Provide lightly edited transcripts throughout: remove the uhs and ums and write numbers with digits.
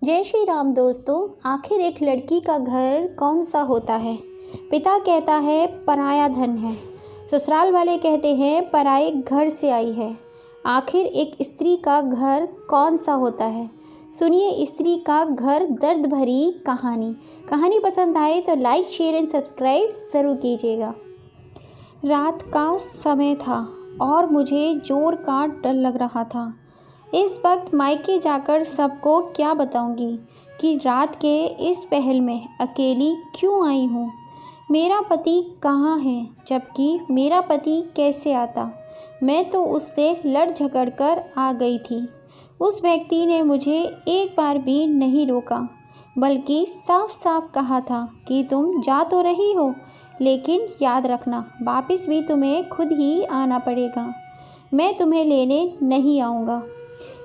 जय श्री राम दोस्तों। आखिर एक लड़की का घर कौन सा होता है? पिता कहता है पराया धन है, ससुराल वाले कहते हैं पराए घर से आई है। आखिर एक स्त्री का घर कौन सा होता है? सुनिए स्त्री का घर दर्द भरी कहानी पसंद आए तो लाइक शेयर एंड सब्सक्राइब ज़रूर कीजिएगा। रात का समय था और मुझे जोर का डर लग रहा था। इस वक्त मायके जाकर सबको क्या बताऊंगी कि रात के इस पहल में अकेली क्यों आई हूँ। मेरा पति कहाँ है, जबकि मेरा पति कैसे आता। मैं तो उससे लड़ झगड़ कर आ गई थी। उस व्यक्ति ने मुझे एक बार भी नहीं रोका, बल्कि साफ साफ कहा था कि तुम जा तो रही हो, लेकिन याद रखना वापस भी तुम्हें खुद ही आना पड़ेगा। मैं तुम्हें लेने नहीं आऊँगा।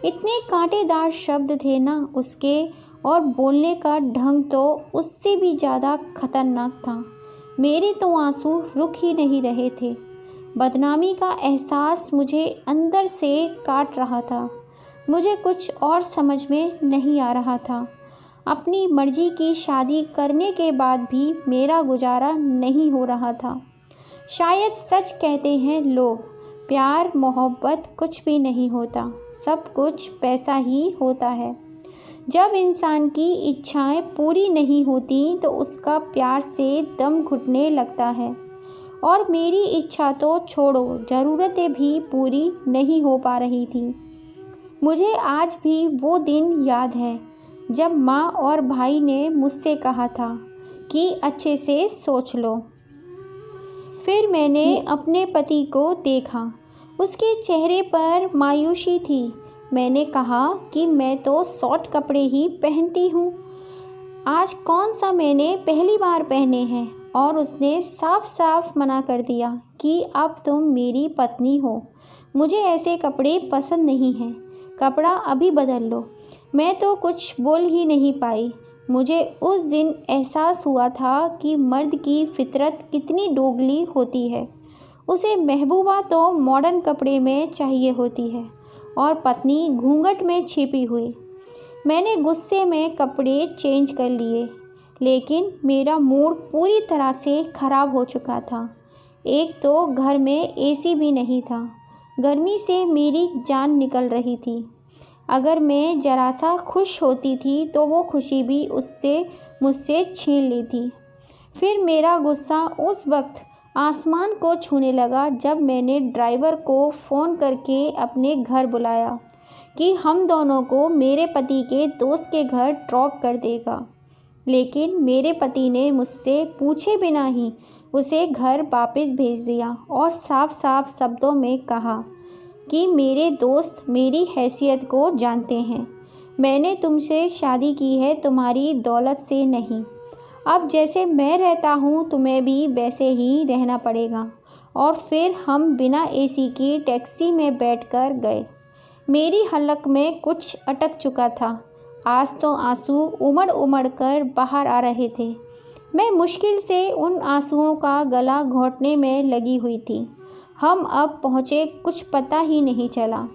इतने कांटेदार शब्द थे ना उसके, और बोलने का ढंग तो उससे भी ज़्यादा खतरनाक था। मेरे तो आंसू रुक ही नहीं रहे थे। बदनामी का एहसास मुझे अंदर से काट रहा था। मुझे कुछ और समझ में नहीं आ रहा था। अपनी मर्जी की शादी करने के बाद भी मेरा गुजारा नहीं हो रहा था। शायद सच कहते हैं लोग, प्यार मोहब्बत कुछ भी नहीं होता, सब कुछ पैसा ही होता है। जब इंसान की इच्छाएं पूरी नहीं होती तो उसका प्यार से दम घुटने लगता है। और मेरी इच्छा तो छोड़ो, ज़रूरतें भी पूरी नहीं हो पा रही थी। मुझे आज भी वो दिन याद है जब माँ और भाई ने मुझसे कहा था कि अच्छे से सोच लो। फिर मैंने अपने पति को देखा, उसके चेहरे पर मायूसी थी। मैंने कहा कि मैं तो शॉर्ट कपड़े ही पहनती हूँ, आज कौन सा मैंने पहली बार पहने हैं। और उसने साफ साफ मना कर दिया कि अब तुम मेरी पत्नी हो, मुझे ऐसे कपड़े पसंद नहीं हैं, कपड़ा अभी बदल लो। मैं तो कुछ बोल ही नहीं पाई। मुझे उस दिन एहसास हुआ था कि मर्द की फितरत कितनी दोगली होती है। उसे महबूबा तो मॉडर्न कपड़े में चाहिए होती है और पत्नी घूंघट में छिपी हुई। मैंने गुस्से में कपड़े चेंज कर लिए, लेकिन मेरा मूड पूरी तरह से ख़राब हो चुका था। एक तो घर में एसी भी नहीं था, गर्मी से मेरी जान निकल रही थी। अगर मैं ज़रा सा खुश होती थी तो वो खुशी भी मुझसे छीन ली थी। फिर मेरा गुस्सा उस वक्त आसमान को छूने लगा जब मैंने ड्राइवर को फ़ोन करके अपने घर बुलाया कि हम दोनों को मेरे पति के दोस्त के घर ड्रॉप कर देगा। लेकिन मेरे पति ने मुझसे पूछे बिना ही उसे घर वापस भेज दिया और साफ साफ शब्दों में कहा कि मेरे दोस्त मेरी हैसियत को जानते हैं। मैंने तुमसे शादी की है, तुम्हारी दौलत से नहीं। अब जैसे मैं रहता हूँ तुम्हें भी वैसे ही रहना पड़ेगा। और फिर हम बिना एसी की टैक्सी में बैठकर गए। मेरी हलक में कुछ अटक चुका था। आज तो आंसू उमड़ उमड़ कर बाहर आ रहे थे। मैं मुश्किल से उन आंसुओं का गला घोंटने में लगी हुई थी। हम अब पहुँचे कुछ पता ही नहीं चला।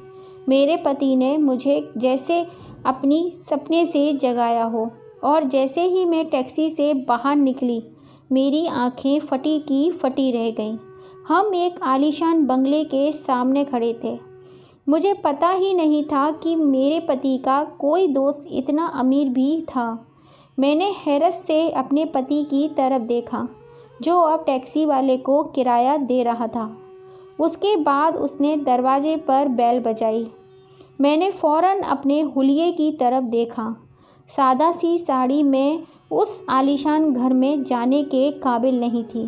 मेरे पति ने मुझे जैसे अपनी सपने से जगाया हो, और जैसे ही मैं टैक्सी से बाहर निकली मेरी आंखें फटी की फटी रह गईं। हम एक आलीशान बंगले के सामने खड़े थे। मुझे पता ही नहीं था कि मेरे पति का कोई दोस्त इतना अमीर भी था। मैंने हैरत से अपने पति की तरफ देखा, जो अब टैक्सी वाले को किराया दे रहा था। उसके बाद उसने दरवाजे पर बेल बजाई। मैंने फ़ौरन अपने हुलिये की तरफ देखा। सादा सी साड़ी में उस आलीशान घर में जाने के काबिल नहीं थी।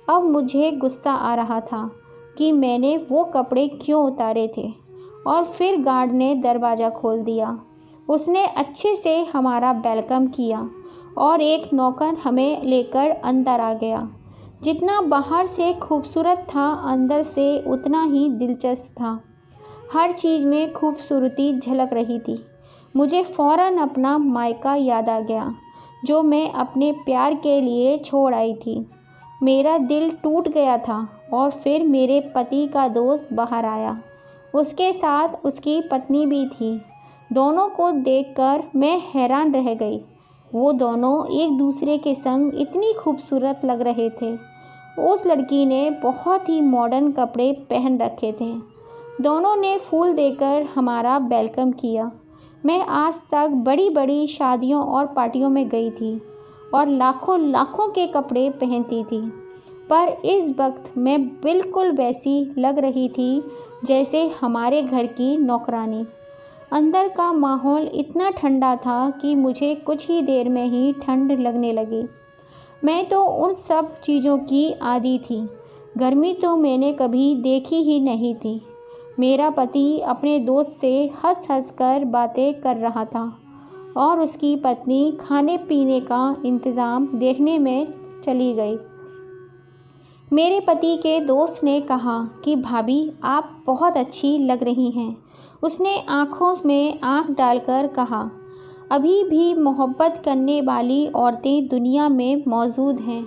अब मुझे गुस्सा आ रहा था कि मैंने वो कपड़े क्यों उतारे थे। और फिर गार्ड ने दरवाज़ा खोल दिया। उसने अच्छे से हमारा वेलकम किया और एक नौकर हमें लेकर अंदर आ गया। जितना बाहर से खूबसूरत था, अंदर से उतना ही दिलचस्प था। हर चीज़ में खूबसूरती झलक रही थी। मुझे फ़ौरन अपना मायका याद आ गया, जो मैं अपने प्यार के लिए छोड़ आई थी। मेरा दिल टूट गया था। और फिर मेरे पति का दोस्त बाहर आया। उसके साथ उसकी पत्नी भी थी। दोनों को देखकर मैं हैरान रह गई। वो दोनों एक दूसरे के संग इतनी खूबसूरत लग रहे थे। उस लड़की ने बहुत ही मॉडर्न कपड़े पहन रखे थे। दोनों ने फूल देकर हमारा वेलकम किया। मैं आज तक बड़ी बड़ी शादियों और पार्टियों में गई थी और लाखों लाखों के कपड़े पहनती थी, पर इस वक्त मैं बिल्कुल वैसी लग रही थी जैसे हमारे घर की नौकरानी। अंदर का माहौल इतना ठंडा था कि मुझे कुछ ही देर में ही ठंड लगने लगी। मैं तो उन सब चीज़ों की आदी थी। गर्मी तो मैंने कभी देखी ही नहीं थी। मेरा पति अपने दोस्त से हंस हंस कर बातें कर रहा था और उसकी पत्नी खाने पीने का इंतज़ाम देखने में चली गई। मेरे पति के दोस्त ने कहा कि भाभी आप बहुत अच्छी लग रही हैं। उसने आँखों में आँख डालकर कहा, अभी भी मोहब्बत करने वाली औरतें दुनिया में मौजूद हैं,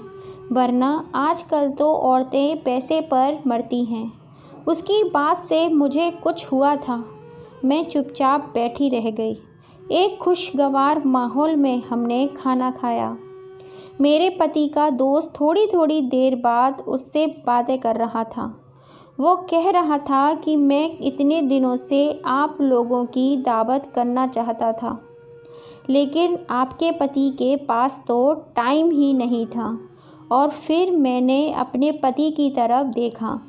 वरना आजकल तो औरतें पैसे पर मरती हैं। उसकी बात से मुझे कुछ हुआ था। मैं चुपचाप बैठी रह गई। एक खुशगवार माहौल में हमने खाना खाया। मेरे पति का दोस्त थोड़ी थोड़ी देर बाद उससे बातें कर रहा था। वो कह रहा था कि मैं इतने दिनों से आप लोगों की दावत करना चाहता था, लेकिन आपके पति के पास तो टाइम ही नहीं था। और फिर मैंने अपने पति की तरफ देखा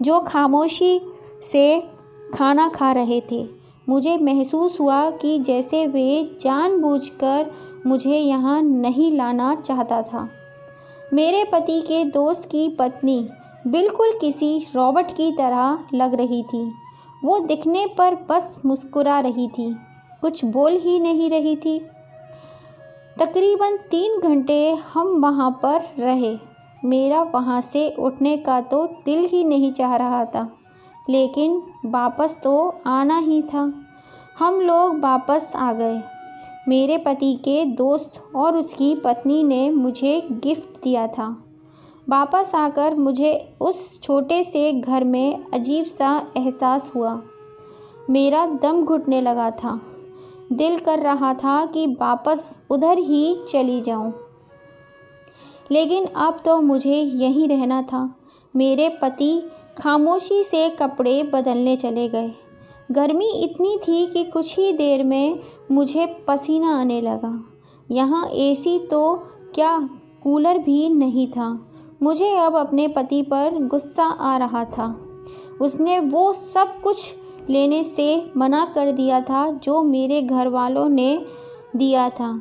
जो खामोशी से खाना खा रहे थे। मुझे महसूस हुआ कि जैसे वे जानबूझकर मुझे यहाँ नहीं लाना चाहता था। मेरे पति के दोस्त की पत्नी बिल्कुल किसी रॉबोट की तरह लग रही थी। वो दिखने पर बस मुस्कुरा रही थी, कुछ बोल ही नहीं रही थी। तकरीबन 3 घंटे हम वहाँ पर रहे। मेरा वहाँ से उठने का तो दिल ही नहीं चाह रहा था, लेकिन वापस तो आना ही था। हम लोग वापस आ गए। मेरे पति के दोस्त और उसकी पत्नी ने मुझे गिफ्ट दिया था। वापस आकर मुझे उस छोटे से घर में अजीब सा एहसास हुआ। मेरा दम घुटने लगा था। दिल कर रहा था कि वापस उधर ही चली जाऊं, लेकिन अब तो मुझे यहीं रहना था। मेरे पति खामोशी से कपड़े बदलने चले गए। गर्मी इतनी थी कि कुछ ही देर में मुझे पसीना आने लगा। यहाँ एसी तो क्या, कूलर भी नहीं था। मुझे अब अपने पति पर गुस्सा आ रहा था। उसने वो सब कुछ लेने से मना कर दिया था जो मेरे घर वालों ने दिया था।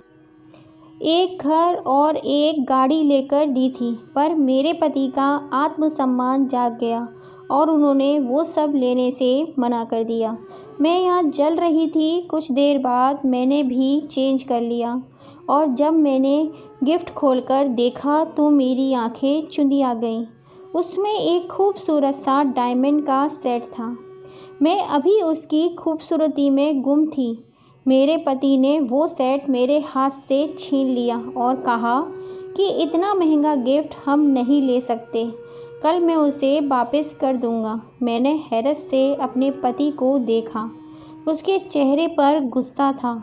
एक घर और एक गाड़ी लेकर दी थी, पर मेरे पति का आत्मसम्मान जाग गया और उन्होंने वो सब लेने से मना कर दिया। मैं यहाँ जल रही थी। कुछ देर बाद मैंने भी चेंज कर लिया और जब मैंने गिफ्ट खोलकर देखा तो मेरी आंखें चुंधी आ गईं। उसमें एक खूबसूरत सा डायमंड का सेट था। मैं अभी उसकी खूबसूरती में गुम थी। मेरे पति ने वो सेट मेरे हाथ से छीन लिया और कहा कि इतना महंगा गिफ्ट हम नहीं ले सकते, कल मैं उसे वापस कर दूंगा। मैंने हैरत से अपने पति को देखा। उसके चेहरे पर गुस्सा था।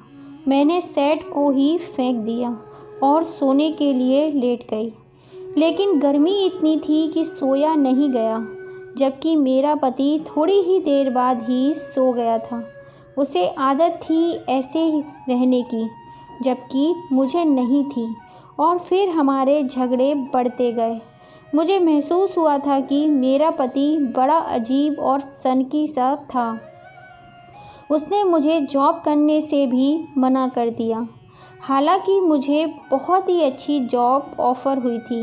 मैंने सेट को ही फेंक दिया और सोने के लिए लेट गई, लेकिन गर्मी इतनी थी कि सोया नहीं गया, जबकि मेरा पति थोड़ी ही देर बाद ही सो गया था। उसे आदत थी ऐसे रहने की, जबकि मुझे नहीं थी। और फिर हमारे झगड़े बढ़ते गए। मुझे महसूस हुआ था कि मेरा पति बड़ा अजीब और सनकी सा था। उसने मुझे जॉब करने से भी मना कर दिया, हालांकि मुझे बहुत ही अच्छी जॉब ऑफ़र हुई थी।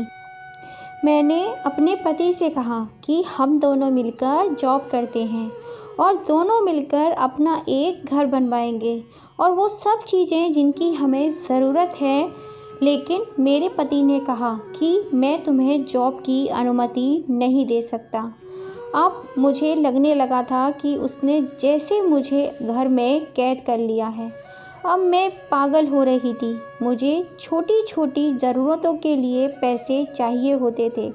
मैंने अपने पति से कहा कि हम दोनों मिलकर जॉब करते हैं और दोनों मिलकर अपना एक घर बनवाएंगे और वो सब चीज़ें जिनकी हमें ज़रूरत है। लेकिन मेरे पति ने कहा कि मैं तुम्हें जॉब की अनुमति नहीं दे सकता। अब मुझे लगने लगा था कि उसने जैसे मुझे घर में कैद कर लिया है। अब मैं पागल हो रही थी। मुझे छोटी छोटी ज़रूरतों के लिए पैसे चाहिए होते थे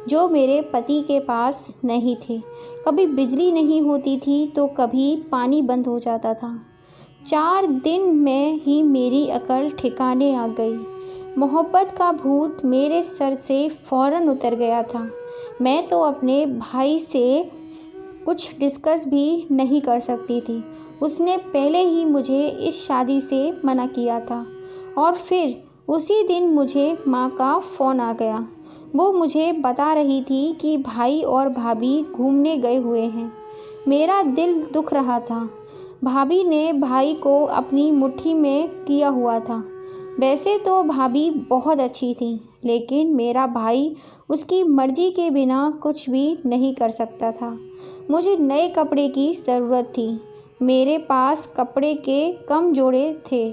जो मेरे पति के पास नहीं थे। कभी बिजली नहीं होती थी तो कभी पानी बंद हो जाता था। 4 दिन में ही मेरी अकल ठिकाने आ गई। मोहब्बत का भूत मेरे सर से फ़ौरन उतर गया था। मैं तो अपने भाई से कुछ डिस्कस भी नहीं कर सकती थी। उसने पहले ही मुझे इस शादी से मना किया था और फिर उसी दिन मुझे माँ का फ़ोन आ गया। वो मुझे बता रही थी कि भाई और भाभी घूमने गए हुए हैं। मेरा दिल दुख रहा था। भाभी ने भाई को अपनी मुट्ठी में किया हुआ था। वैसे तो भाभी बहुत अच्छी थी, लेकिन मेरा भाई उसकी मर्ज़ी के बिना कुछ भी नहीं कर सकता था। मुझे नए कपड़े की ज़रूरत थी। मेरे पास कपड़े के कम जोड़े थे।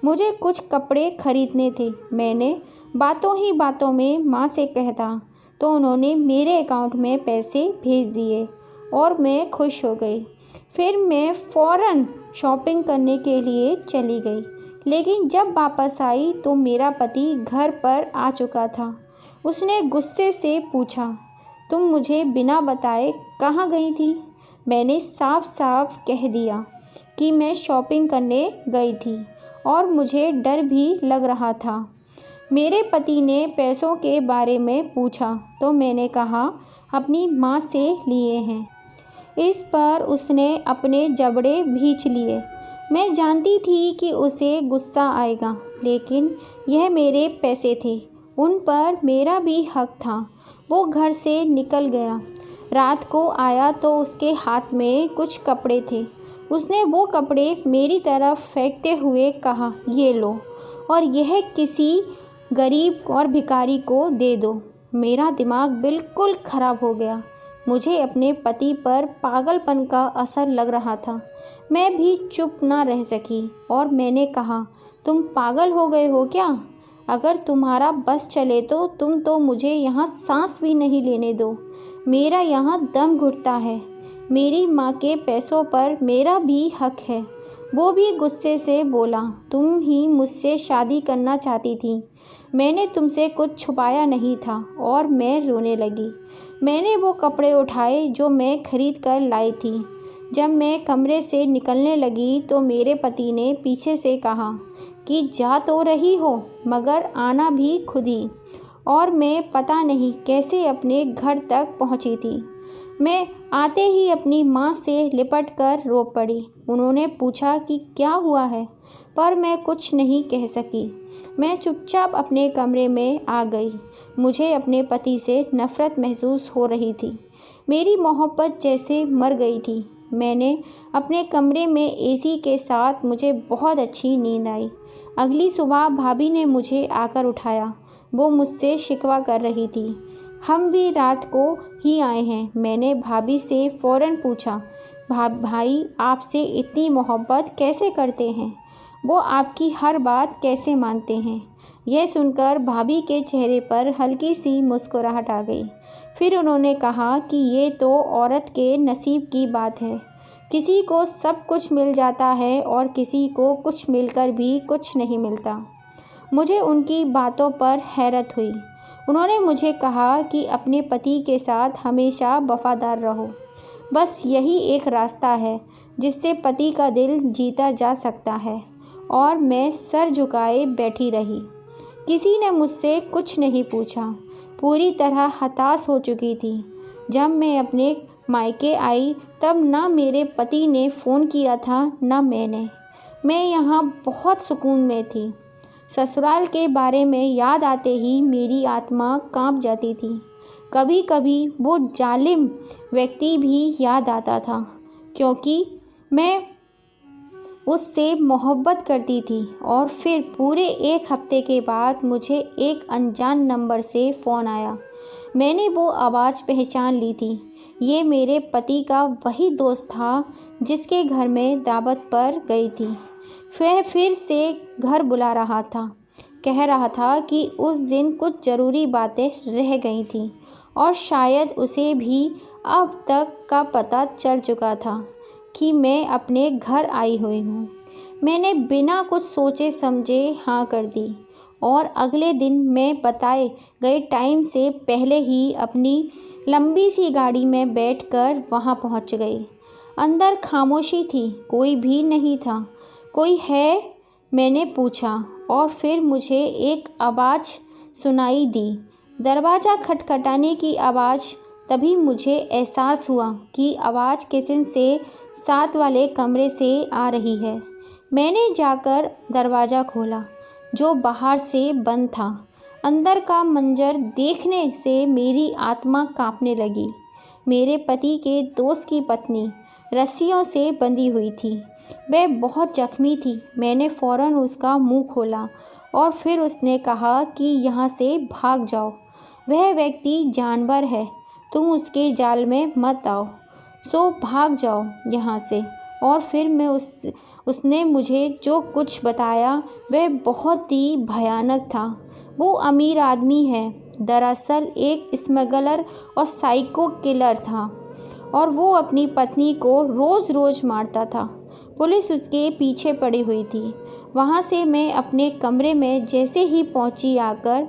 मुझे कुछ कपड़े खरीदने थे। मैंने बातों ही बातों में माँ से कहता तो उन्होंने मेरे अकाउंट में पैसे भेज दिए और मैं खुश हो गई। फिर मैं फ़ौरन शॉपिंग करने के लिए चली गई, लेकिन जब वापस आई तो मेरा पति घर पर आ चुका था। उसने गुस्से से पूछा, तुम मुझे बिना बताए कहाँ गई थी? मैंने साफ साफ कह दिया कि मैं शॉपिंग करने गई थी और मुझे डर भी लग रहा था। मेरे पति ने पैसों के बारे में पूछा तो मैंने कहा अपनी माँ से लिए हैं। इस पर उसने अपने जबड़े भींच लिए। मैं जानती थी कि उसे गुस्सा आएगा, लेकिन यह मेरे पैसे थे, उन पर मेरा भी हक था। वो घर से निकल गया। रात को आया तो उसके हाथ में कुछ कपड़े थे। उसने वो कपड़े मेरी तरफ फेंकते हुए कहा, ये लो और यह किसी गरीब और भिखारी को दे दो। मेरा दिमाग बिल्कुल ख़राब हो गया। मुझे अपने पति पर पागलपन का असर लग रहा था। मैं भी चुप ना रह सकी और मैंने कहा, तुम पागल हो गए हो क्या? अगर तुम्हारा बस चले तो तुम तो मुझे यहाँ सांस भी नहीं लेने दो। मेरा यहाँ दम घुटता है। मेरी माँ के पैसों पर मेरा भी हक है। वो भी गुस्से से बोला, तुम ही मुझसे शादी करना चाहती थी। मैंने तुमसे कुछ छुपाया नहीं था। और मैं रोने लगी। मैंने वो कपड़े उठाए जो मैं खरीद कर लाई थी। जब मैं कमरे से निकलने लगी तो मेरे पति ने पीछे से कहा कि जा तो रही हो, मगर आना भी खुद ही। और मैं पता नहीं कैसे अपने घर तक पहुंची थी। मैं आते ही अपनी माँ से लिपट कर रो पड़ी। उन्होंने पूछा कि क्या हुआ है, पर मैं कुछ नहीं कह सकी। मैं चुपचाप अपने कमरे में आ गई। मुझे अपने पति से नफ़रत महसूस हो रही थी। मेरी मोहब्बत जैसे मर गई थी। मैंने अपने कमरे में एसी के साथ मुझे बहुत अच्छी नींद आई। अगली सुबह भाभी ने मुझे आकर उठाया। वो मुझसे शिकवा कर रही थी, हम भी रात को ही आए हैं। मैंने भाभी से फ़ौरन पूछा, भाई आपसे इतनी मोहब्बत कैसे करते हैं? वो आपकी हर बात कैसे मानते हैं? यह सुनकर भाभी के चेहरे पर हल्की सी मुस्कुराहट आ गई। फिर उन्होंने कहा कि ये तो औरत के नसीब की बात है। किसी को सब कुछ मिल जाता है और किसी को कुछ मिलकर भी कुछ नहीं मिलता। मुझे उनकी बातों पर हैरत हुई। उन्होंने मुझे कहा कि अपने पति के साथ हमेशा वफादार रहो। बस यही एक रास्ता है जिससे पति का दिल जीता जा सकता है। और मैं सर झुकाए बैठी रही। किसी ने मुझसे कुछ नहीं पूछा। पूरी तरह हताश हो चुकी थी। जब मैं अपने मायके आई तब ना मेरे पति ने फ़ोन किया था ना मैंने। मैं यहाँ बहुत सुकून में थी। ससुराल के बारे में याद आते ही मेरी आत्मा कांप जाती थी। कभी कभी वो जालिम व्यक्ति भी याद आता था, क्योंकि मैं उससे मोहब्बत करती थी। और फिर पूरे 1 हफ्ते के बाद मुझे एक अनजान नंबर से फ़ोन आया। मैंने वो आवाज़ पहचान ली थी। ये मेरे पति का वही दोस्त था जिसके घर में दावत पर गई थी। वह फिर से घर बुला रहा था। कह रहा था कि उस दिन कुछ ज़रूरी बातें रह गई थीं और शायद उसे भी अब तक का पता चल चुका था कि मैं अपने घर आई हुई हूँ। मैंने बिना कुछ सोचे समझे हाँ कर दी और अगले दिन मैं बताए गए टाइम से पहले ही अपनी लंबी सी गाड़ी में बैठकर वहाँ पहुँच गई। अंदर खामोशी थी, कोई भी नहीं था। कोई है? मैंने पूछा और फिर मुझे एक आवाज़ सुनाई दी, दरवाज़ा खटखटाने की आवाज़। तभी मुझे एहसास हुआ कि आवाज़ किचन से साथ वाले कमरे से आ रही है। मैंने जाकर दरवाज़ा खोला, जो बाहर से बंद था। अंदर का मंजर देखने से मेरी आत्मा कांपने लगी। मेरे पति के दोस्त की पत्नी रस्सियों से बंधी हुई थी। वह बहुत जख्मी थी। मैंने फ़ौरन उसका मुंह खोला और फिर उसने कहा कि यहाँ से भाग जाओ, वह व्यक्ति जानवर है, तुम उसके जाल में मत आओ, सो भाग जाओ यहाँ से। और फिर उसने मुझे जो कुछ बताया वह बहुत ही भयानक था। वो अमीर आदमी है, दरअसल एक स्मगलर और साइको किलर था, और वो अपनी पत्नी को रोज़ रोज़ मारता था। पुलिस उसके पीछे पड़ी हुई थी। वहाँ से मैं अपने कमरे में जैसे ही पहुँची आकर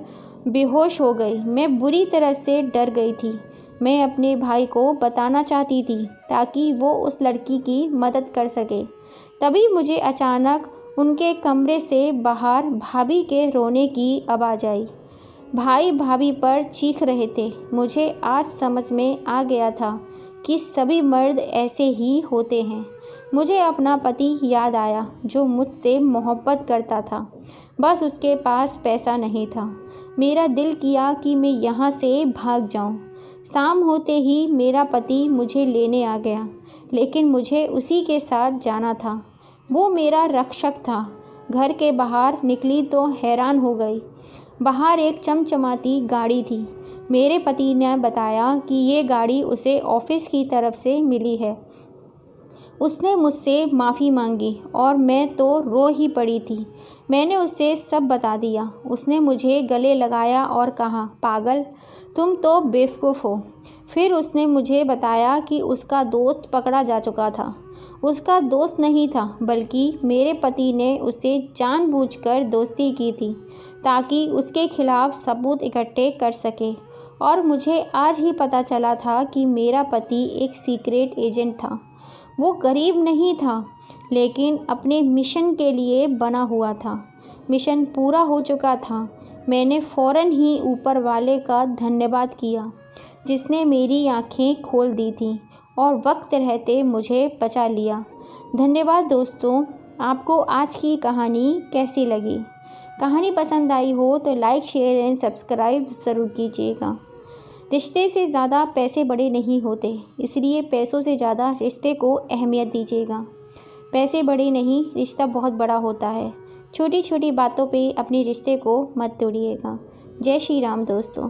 बेहोश हो गई। मैं बुरी तरह से डर गई थी। मैं अपने भाई को बताना चाहती थी ताकि वो उस लड़की की मदद कर सके। तभी मुझे अचानक उनके कमरे से बाहर भाभी के रोने की आवाज़ आई। भाई भाभी पर चीख रहे थे। मुझे आज समझ में आ गया था कि सभी मर्द ऐसे ही होते हैं। मुझे अपना पति याद आया जो मुझसे मोहब्बत करता था, बस उसके पास पैसा नहीं था। मेरा दिल किया कि मैं यहाँ से भाग जाऊँ। शाम होते ही मेरा पति मुझे लेने आ गया, लेकिन मुझे उसी के साथ जाना था। वो मेरा रक्षक था। घर के बाहर निकली तो हैरान हो गई। बाहर एक चमचमाती गाड़ी थी। मेरे पति ने बताया कि ये गाड़ी उसे ऑफिस की तरफ से मिली है। उसने मुझसे माफ़ी मांगी और मैं तो रो ही पड़ी थी। मैंने उसे सब बता दिया। उसने मुझे गले लगाया और कहा, पागल, तुम तो बेवकूफ़ हो। फिर उसने मुझे बताया कि उसका दोस्त पकड़ा जा चुका था। उसका दोस्त नहीं था, बल्कि मेरे पति ने उसे जानबूझकर दोस्ती की थी ताकि उसके खिलाफ सबूत इकट्ठे कर सके। और मुझे आज ही पता चला था कि मेरा पति एक सीक्रेट एजेंट था। वो गरीब नहीं था, लेकिन अपने मिशन के लिए बना हुआ था। मिशन पूरा हो चुका था। मैंने फ़ौरन ही ऊपर वाले का धन्यवाद किया, जिसने मेरी आँखें खोल दी थीं और वक्त रहते मुझे बचा लिया। धन्यवाद दोस्तों। आपको आज की कहानी कैसी लगी? कहानी पसंद आई हो तो लाइक, शेयर एंड सब्सक्राइब ज़रूर कीजिएगा। रिश्ते से ज़्यादा पैसे बड़े नहीं होते, इसलिए पैसों से ज़्यादा रिश्ते को अहमियत दीजिएगा। पैसे बड़े नहीं, रिश्ता बहुत बड़ा होता है। छोटी छोटी बातों पे अपने रिश्ते को मत तोड़िएगा। जय श्री राम दोस्तों।